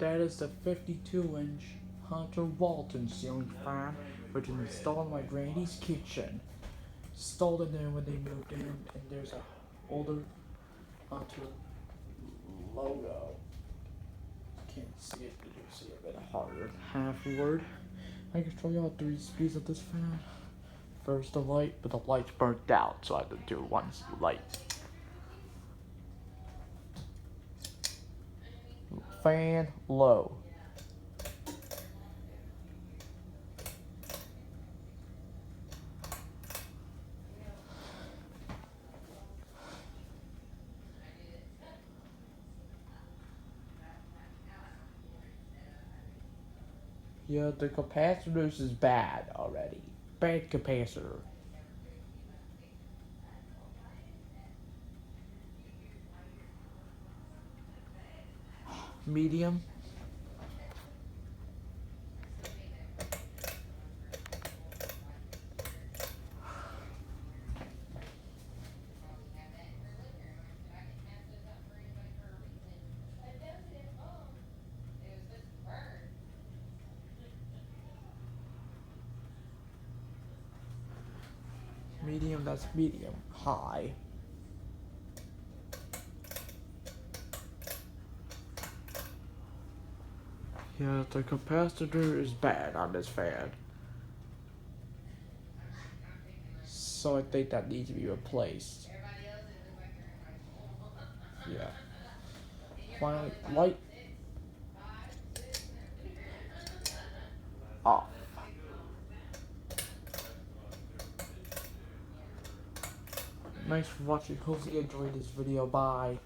That is the 52-inch Hunter Waldon Ceiling Fan, which is installed in my granny's kitchen. Installed in there when they moved in, and there's a older Hunter logo. Can't see it, but you can see it a bit harder. Half word. I can show you all 3 speeds of this fan. First the light, but the light's burnt out, so I have to do one light. Fan low. Yeah, the capacitor is bad already. Bad capacitor. Medium. Medium, that's medium. High. Yeah, the capacitor is bad on this fan. So I think that needs to be replaced. Yeah. Finally, light off. Thanks for watching. Hopefully you enjoyed this video. Bye.